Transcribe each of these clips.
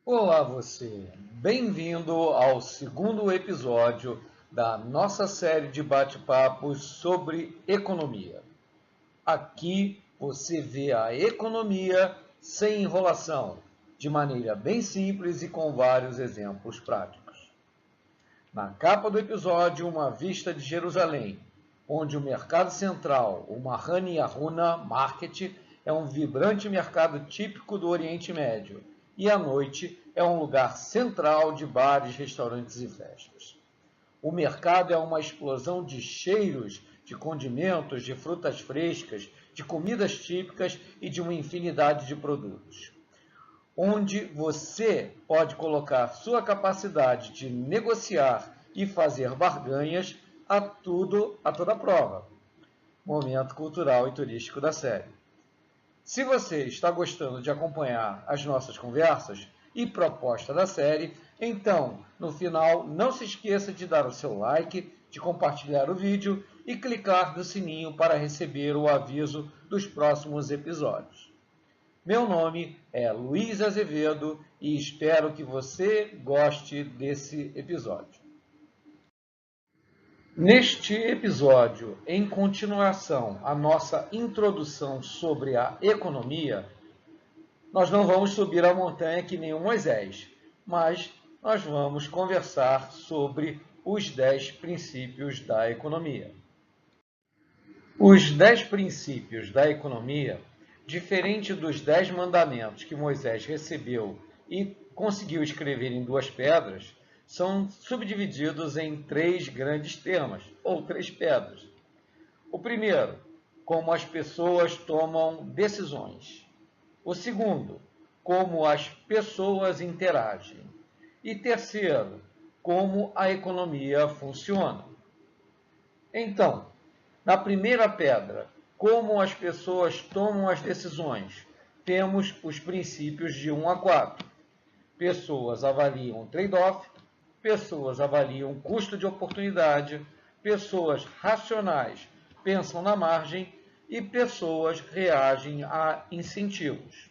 Olá você, bem-vindo ao segundo episódio da nossa série de bate-papos sobre economia. Aqui você vê a economia sem enrolação, de maneira bem simples e com vários exemplos práticos. Na capa do episódio, uma vista de Jerusalém, onde o mercado central, o Mahani Yahuna Market, é um vibrante mercado típico do Oriente Médio, e à noite é um lugar central de bares, restaurantes e festas. O mercado é uma explosão de cheiros, de condimentos, de frutas frescas, de comidas típicas e de uma infinidade de produtos, onde você pode colocar sua capacidade de negociar e fazer barganhas a toda prova. Momento cultural e turístico da série. Se você está gostando de acompanhar as nossas conversas e proposta da série, então, no final, não se esqueça de dar o seu like, de compartilhar o vídeo e clicar no sininho para receber o aviso dos próximos episódios. Meu nome é Luiz Azevedo e espero que você goste desse episódio. Neste episódio, em continuação à nossa introdução sobre a economia, nós não vamos subir a montanha que nem o Moisés, mas nós vamos conversar sobre os 10 princípios da economia. Os 10 princípios da economia, diferente dos 10 mandamentos que Moisés recebeu e conseguiu escrever em 2 pedras, são subdivididos em 3 grandes temas, ou 3 pedras. O primeiro, como as pessoas tomam decisões. O segundo, como as pessoas interagem. E terceiro, como a economia funciona. Então, na primeira pedra, como as pessoas tomam as decisões, temos os princípios de 1 a 4. Pessoas avaliam trade-off, pessoas avaliam custo de oportunidade, pessoas racionais pensam na margem e pessoas reagem a incentivos.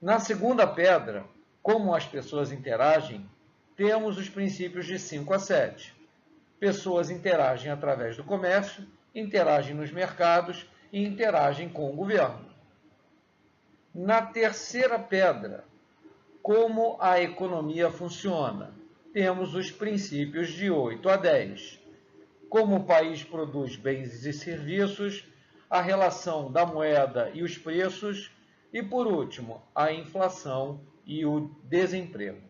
Na segunda pedra, como as pessoas interagem, temos os princípios de 5 a 7. Pessoas interagem através do comércio, interagem nos mercados e interagem com o governo. Na terceira pedra, como a economia funciona, temos os princípios de 8 a 10. Como o país produz bens e serviços, a relação da moeda e os preços, e, por último, a inflação e o desemprego.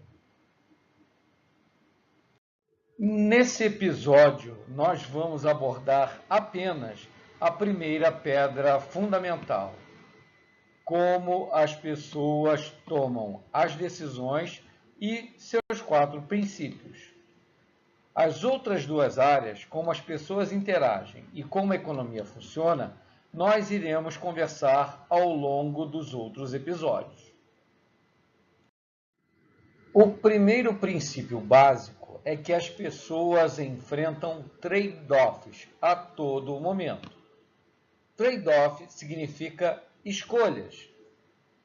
Nesse episódio, nós vamos abordar apenas a primeira pedra fundamental: como as pessoas tomam as decisões e seus 4 princípios. As outras 2 áreas, como as pessoas interagem e como a economia funciona, nós iremos conversar ao longo dos outros episódios. O primeiro princípio básico é que as pessoas enfrentam trade-offs a todo momento. Trade-off significa escolhas.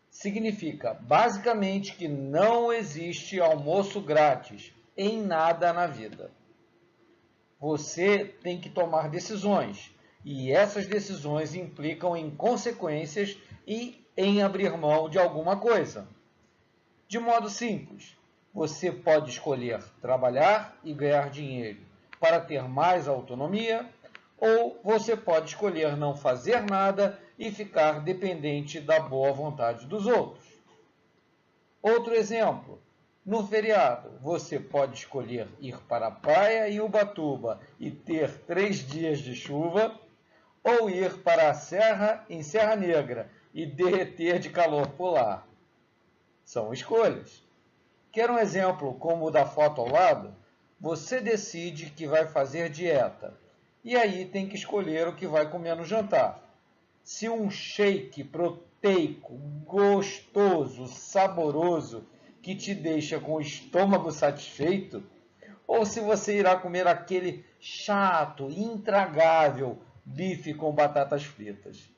Significa basicamente que não existe almoço grátis em nada na vida. Você tem que tomar decisões, e essas decisões implicam em consequências e em abrir mão de alguma coisa. De modo simples, você pode escolher trabalhar e ganhar dinheiro para ter mais autonomia, ou você pode escolher não fazer nada e ficar dependente da boa vontade dos outros. Outro exemplo, no feriado, você pode escolher ir para a praia em Ubatuba e ter 3 dias de chuva, ou ir para a serra em Serra Negra e derreter de calor polar. São escolhas. Quer um exemplo como o da foto ao lado? Você decide que vai fazer dieta, e aí tem que escolher o que vai comer no jantar. Se um shake proteico, gostoso, saboroso, que te deixa com o estômago satisfeito, ou se você irá comer aquele chato, intragável bife com batatas fritas.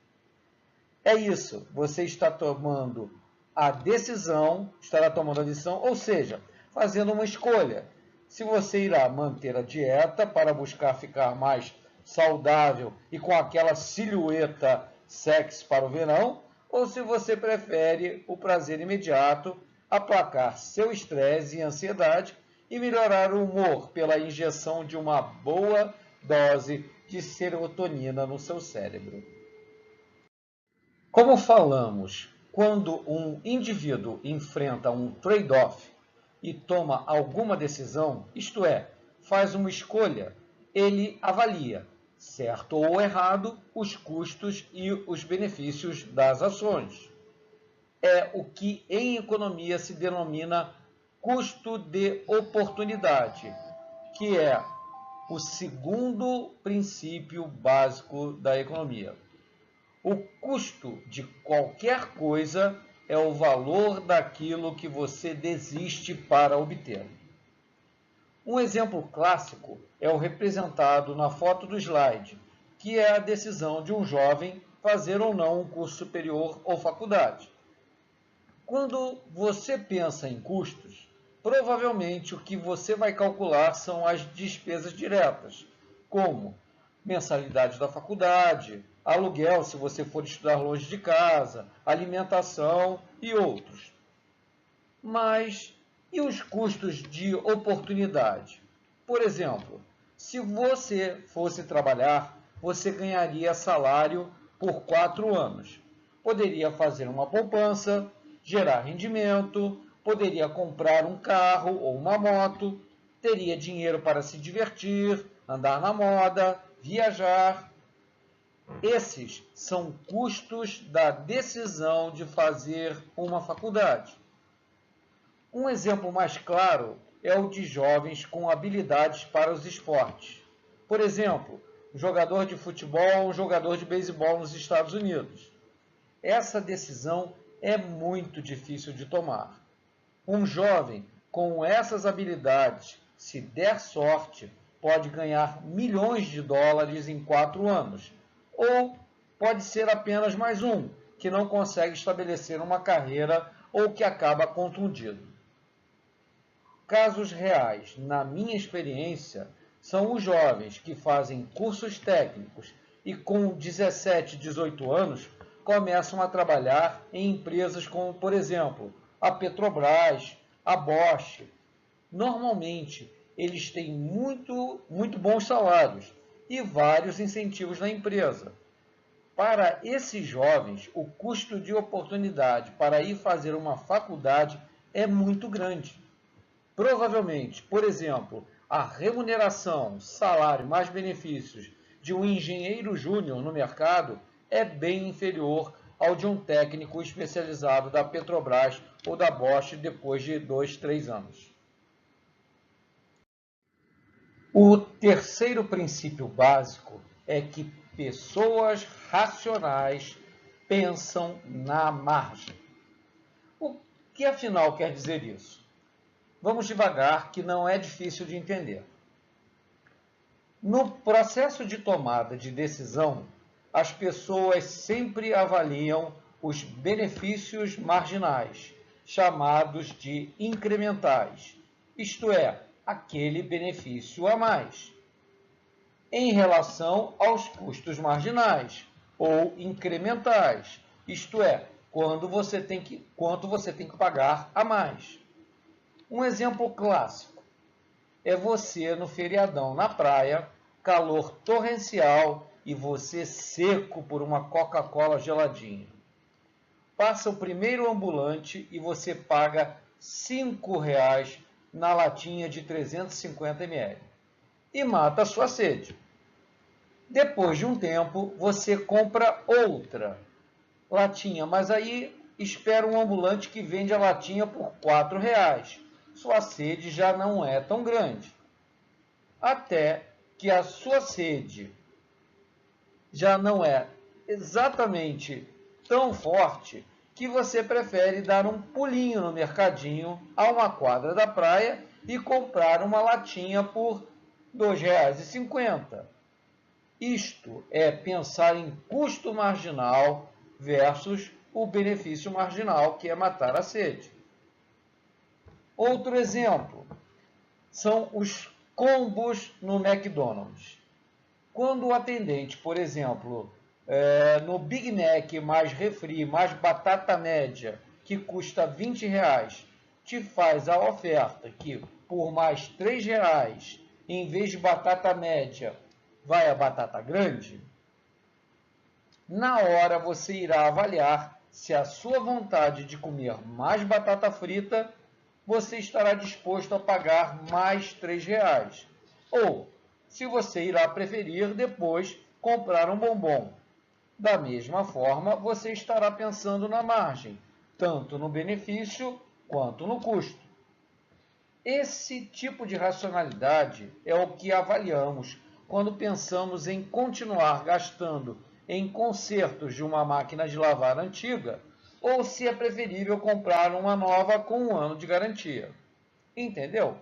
É isso, você está tomando a decisão, estará tomando a decisão, ou seja, fazendo uma escolha. Se você irá manter a dieta para buscar ficar mais saudável e com aquela silhueta sexy para o verão, ou se você prefere o prazer imediato, aplacar seu estresse e ansiedade e melhorar o humor pela injeção de uma boa dose de serotonina no seu cérebro. Como falamos, quando um indivíduo enfrenta um trade-off e toma alguma decisão, isto é, faz uma escolha, ele avalia, certo ou errado, os custos e os benefícios das ações. É o que em economia se denomina custo de oportunidade, que é o segundo princípio básico da economia. O custo de qualquer coisa é o valor daquilo que você desiste para obter. Um exemplo clássico é o representado na foto do slide, que é a decisão de um jovem fazer ou não um curso superior ou faculdade. Quando você pensa em custos, provavelmente o que você vai calcular são as despesas diretas, como mensalidade da faculdade, aluguel se você for estudar longe de casa, alimentação e outros. Mas e os custos de oportunidade? Por exemplo, se você fosse trabalhar, você ganharia salário por 4 anos. Poderia fazer uma poupança, gerar rendimento, poderia comprar um carro ou uma moto, teria dinheiro para se divertir, andar na moda, viajar. Esses são custos da decisão de fazer uma faculdade. Um exemplo mais claro é o de jovens com habilidades para os esportes. Por exemplo, um jogador de futebol ou um jogador de beisebol nos Estados Unidos. Essa decisão é muito difícil de tomar. Um jovem com essas habilidades, se der sorte, pode ganhar milhões de dólares em 4 anos. Ou pode ser apenas mais um, que não consegue estabelecer uma carreira ou que acaba contundido. Casos reais, na minha experiência, são os jovens que fazem cursos técnicos e com 17, 18 anos começam a trabalhar em empresas como, por exemplo, a Petrobras, a Bosch. Normalmente, eles têm muito bons salários e vários incentivos na empresa. Para esses jovens, o custo de oportunidade para ir fazer uma faculdade é muito grande. Provavelmente, por exemplo, a remuneração, salário mais benefícios de um engenheiro júnior no mercado é bem inferior ao de um técnico especializado da Petrobras ou da Bosch depois de 2, 3 anos. O terceiro princípio básico é que pessoas racionais pensam na margem. O que afinal quer dizer isso? Vamos devagar, que não é difícil de entender. No processo de tomada de decisão, as pessoas sempre avaliam os benefícios marginais, chamados de incrementais, isto é, aquele benefício a mais, em relação aos custos marginais, ou incrementais, isto é, quanto você tem que pagar a mais. Um exemplo clássico é você no feriadão na praia, calor torrencial e você seco por uma Coca-Cola geladinha. Passa o primeiro ambulante e você paga R$ 5,00 na latinha de 350 ml e mata a sua sede. Depois de um tempo, você compra outra latinha, mas aí espera um ambulante que vende a latinha por R$ 4,00. Sua sede já não é tão grande. Até que a sua sede já não é exatamente tão forte que você prefere dar um pulinho no mercadinho a uma quadra da praia e comprar uma latinha por R$ 2,50. Isto é pensar em custo marginal versus o benefício marginal, que é matar a sede. Outro exemplo são os combos no McDonald's. Quando o atendente, por exemplo, no Big Mac mais refri, mais batata média, que custa R$20, te faz a oferta que por mais R$3, em vez de batata média, vai a batata grande, na hora você irá avaliar se a sua vontade de comer mais batata frita, você estará disposto a pagar mais R$3. Ou, se você irá preferir depois comprar um bombom. Da mesma forma, você estará pensando na margem, tanto no benefício quanto no custo. Esse tipo de racionalidade é o que avaliamos quando pensamos em continuar gastando em consertos de uma máquina de lavar antiga ou se é preferível comprar uma nova com 1 ano de garantia. Entendeu?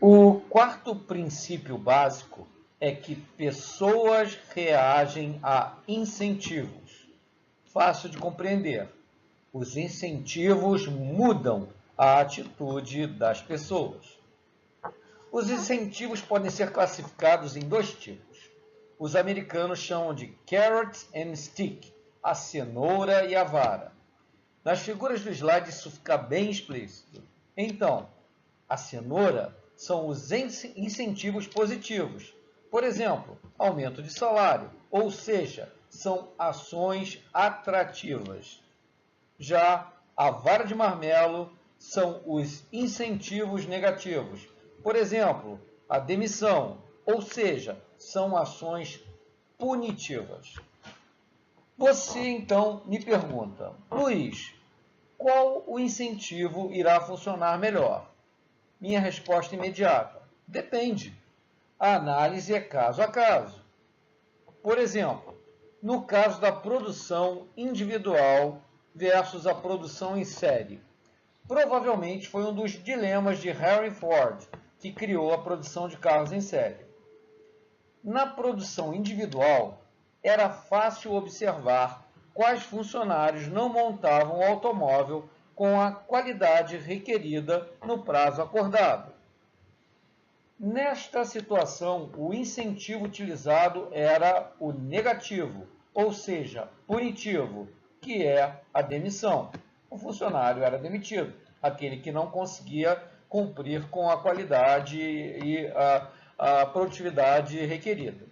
O quarto princípio básico é que pessoas reagem a incentivos. Fácil de compreender. Os incentivos mudam a atitude das pessoas. Os incentivos podem ser classificados em 2 tipos. Os americanos chamam de carrot and stick, a cenoura e a vara. Nas figuras do slide isso fica bem explícito. Então, a cenoura são os incentivos positivos. Por exemplo, aumento de salário, ou seja, são ações atrativas. Já a vara de marmelo são os incentivos negativos. Por exemplo, a demissão, ou seja, são ações punitivas. Você então me pergunta, Luiz, qual o incentivo irá funcionar melhor? Minha resposta imediata, depende. A análise é caso a caso. Por exemplo, no caso da produção individual versus a produção em série, provavelmente foi um dos dilemas de Henry Ford, que criou a produção de carros em série. Na produção individual, era fácil observar quais funcionários não montavam o automóvel com a qualidade requerida no prazo acordado. Nesta situação, o incentivo utilizado era o negativo, ou seja, punitivo, que é a demissão. O funcionário era demitido, aquele que não conseguia cumprir com a qualidade e a produtividade requerida.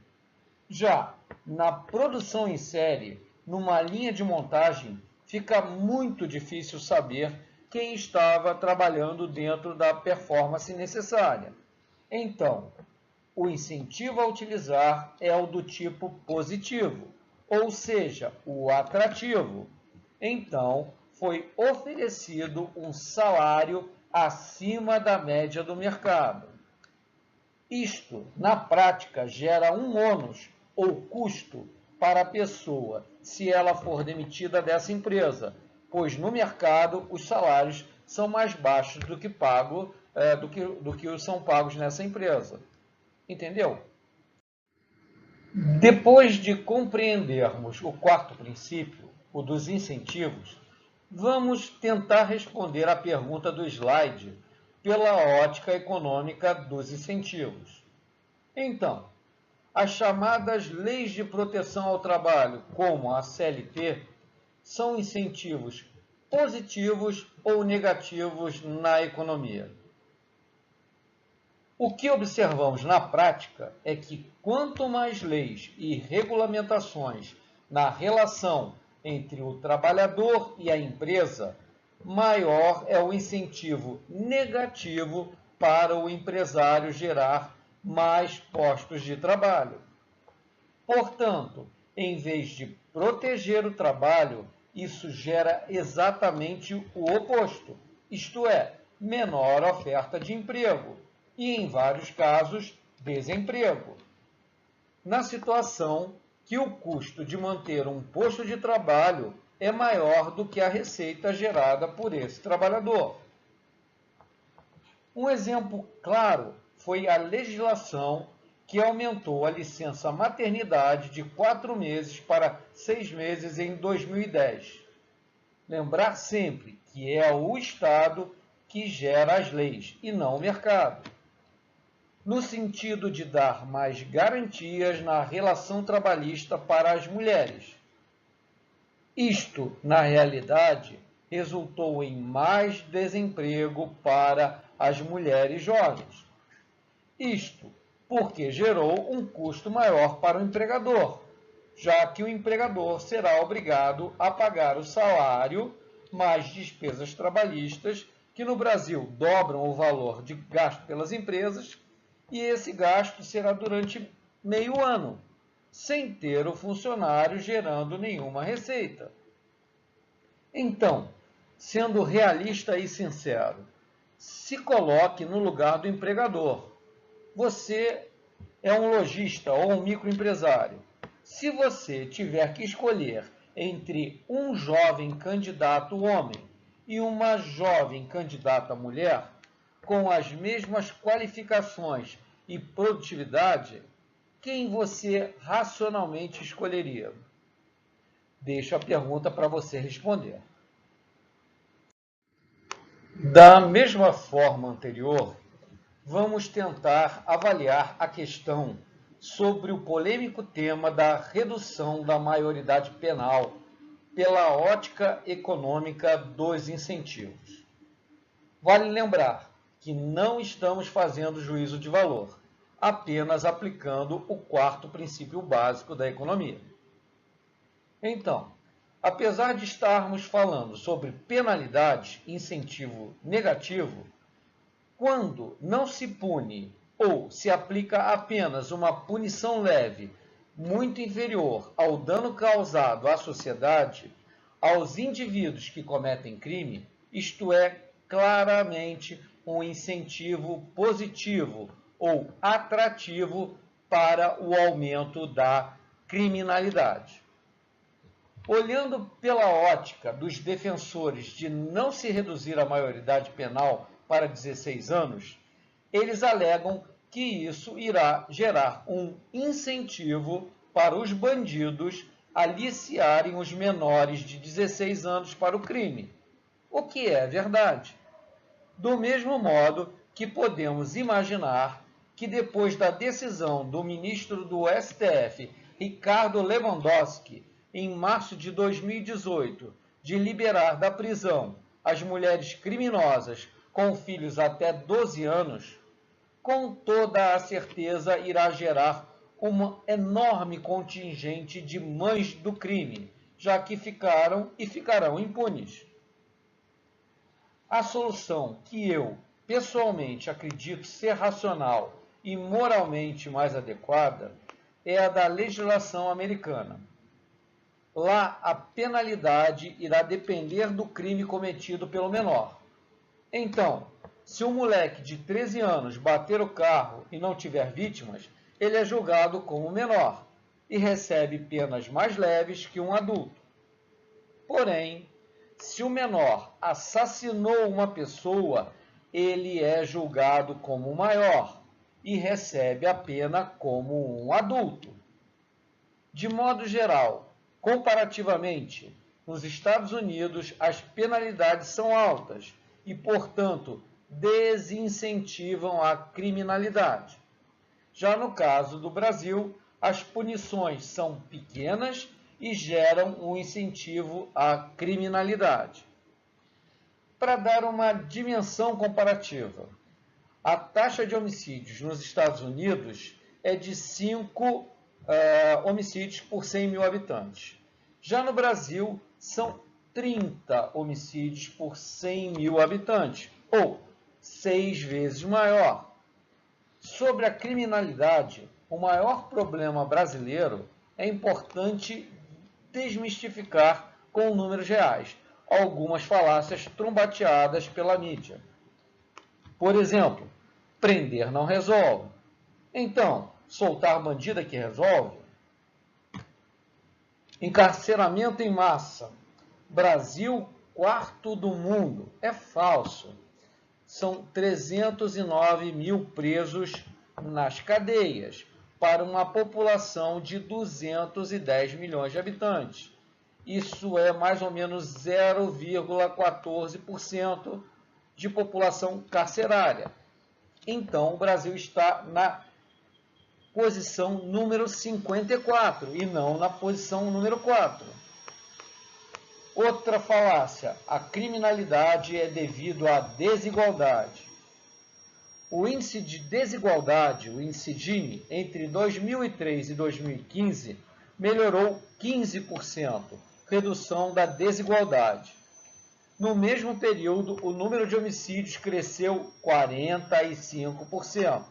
Já na produção em série, numa linha de montagem, fica muito difícil saber quem estava trabalhando dentro da performance necessária. Então, o incentivo a utilizar é o do tipo positivo, ou seja, o atrativo. Então, foi oferecido um salário acima da média do mercado. Isto, na prática, gera um ônus ou custo para a pessoa se ela for demitida dessa empresa, pois no mercado os salários são mais baixos do que são pagos nessa empresa. Entendeu? Depois de compreendermos o quarto princípio, o dos incentivos, vamos tentar responder à pergunta do slide pela ótica econômica dos incentivos. Então, as chamadas leis de proteção ao trabalho, como a CLT, são incentivos positivos ou negativos na economia. O que observamos na prática é que quanto mais leis e regulamentações na relação entre o trabalhador e a empresa, maior é o incentivo negativo para o empresário gerar mais postos de trabalho. Portanto, em vez de proteger o trabalho, isso gera exatamente o oposto, isto é, menor oferta de emprego e, em vários casos, desemprego. Na situação que o custo de manter um posto de trabalho é maior do que a receita gerada por esse trabalhador. Um exemplo claro foi a legislação que aumentou a licença maternidade de 4 meses para 6 meses em 2010. Lembrar sempre que é o Estado que gera as leis e não o mercado, no sentido de dar mais garantias na relação trabalhista para as mulheres. Isto, na realidade, resultou em mais desemprego para as mulheres jovens. Isto porque gerou um custo maior para o empregador, já que o empregador será obrigado a pagar o salário mais despesas trabalhistas, que no Brasil dobram o valor de gasto pelas empresas, e esse gasto será durante meio ano, sem ter o funcionário gerando nenhuma receita. Então, sendo realista e sincero, se coloque no lugar do empregador. Você é um lojista ou um microempresário. Se você tiver que escolher entre um jovem candidato homem e uma jovem candidata mulher, com as mesmas qualificações e produtividade, quem você racionalmente escolheria? Deixo a pergunta para você responder. Da mesma forma anterior, vamos tentar avaliar a questão sobre o polêmico tema da redução da maioridade penal pela ótica econômica dos incentivos. Vale lembrar que não estamos fazendo juízo de valor, apenas aplicando o quarto princípio básico da economia. Então, apesar de estarmos falando sobre penalidade, incentivo negativo, quando não se pune ou se aplica apenas uma punição leve, muito inferior ao dano causado à sociedade, aos indivíduos que cometem crime, isto é claramente um incentivo positivo ou atrativo para o aumento da criminalidade. Olhando pela ótica dos defensores de não se reduzir a maioridade penal para 16 anos, eles alegam que isso irá gerar um incentivo para os bandidos aliciarem os menores de 16 anos para o crime, o que é verdade. Do mesmo modo que podemos imaginar que depois da decisão do ministro do STF, Ricardo Lewandowski, em março de 2018, de liberar da prisão as mulheres criminosas com filhos até 12 anos, com toda a certeza irá gerar um enorme contingente de mães do crime, já que ficaram e ficarão impunes. A solução que eu, pessoalmente, acredito ser racional e moralmente mais adequada é a da legislação americana. Lá, a penalidade irá depender do crime cometido pelo menor. Então, se um moleque de 13 anos bater o carro e não tiver vítimas, ele é julgado como menor e recebe penas mais leves que um adulto. Porém, se o menor assassinou uma pessoa, ele é julgado como maior e recebe a pena como um adulto. De modo geral, comparativamente, nos Estados Unidos as penalidades são altas e, portanto, desincentivam a criminalidade. Já no caso do Brasil, as punições são pequenas e geram um incentivo à criminalidade. Para dar uma dimensão comparativa, a taxa de homicídios nos Estados Unidos é de 5 homicídios por 100 mil habitantes. Já no Brasil, são 30 homicídios por 100 mil habitantes, ou 6 vezes maior. Sobre a criminalidade, o maior problema brasileiro é importante desmistificar com números reais algumas falácias trombateadas pela mídia. Por exemplo, prender não resolve. Então, soltar bandido é que resolve? Encarceramento em massa. Brasil, quarto do mundo. É falso. São 309 mil presos nas cadeias, para uma população de 210 milhões de habitantes. Isso é mais ou menos 0,14% de população carcerária. Então, o Brasil está na posição número 54 e não na posição número 4. Outra falácia: a criminalidade é devido à desigualdade. O índice de desigualdade, o índice Gini, entre 2003 e 2015, melhorou 15%, redução da desigualdade. No mesmo período, o número de homicídios cresceu 45%.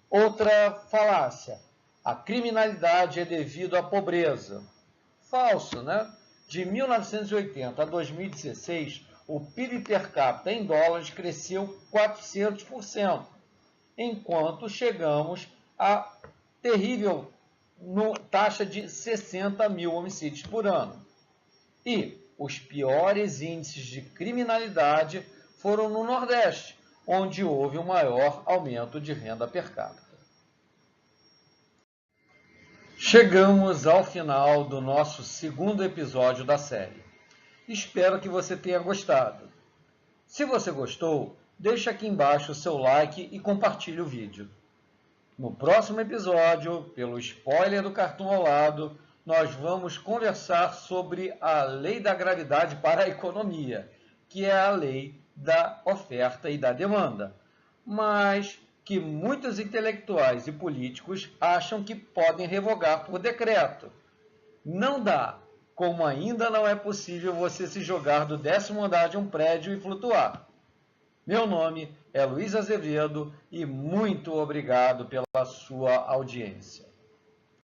Outra falácia: a criminalidade é devido à pobreza. Falso, né? De 1980 a 2016, o PIB per capita em dólares cresceu 400%, enquanto chegamos à terrível taxa de 60 mil homicídios por ano. E os piores índices de criminalidade foram no Nordeste, onde houve o maior aumento de renda per capita. Chegamos ao final do nosso segundo episódio da série. Espero que você tenha gostado. Se você gostou, deixe aqui embaixo o seu like e compartilhe o vídeo. No próximo episódio, pelo spoiler do cartão ao lado, nós vamos conversar sobre a lei da gravidade para a economia, que é a lei da oferta e da demanda, mas que muitos intelectuais e políticos acham que podem revogar por decreto. Não dá, como ainda não é possível você se jogar do 10º andar de um prédio e flutuar. Meu nome é Luiz Azevedo e muito obrigado pela sua audiência.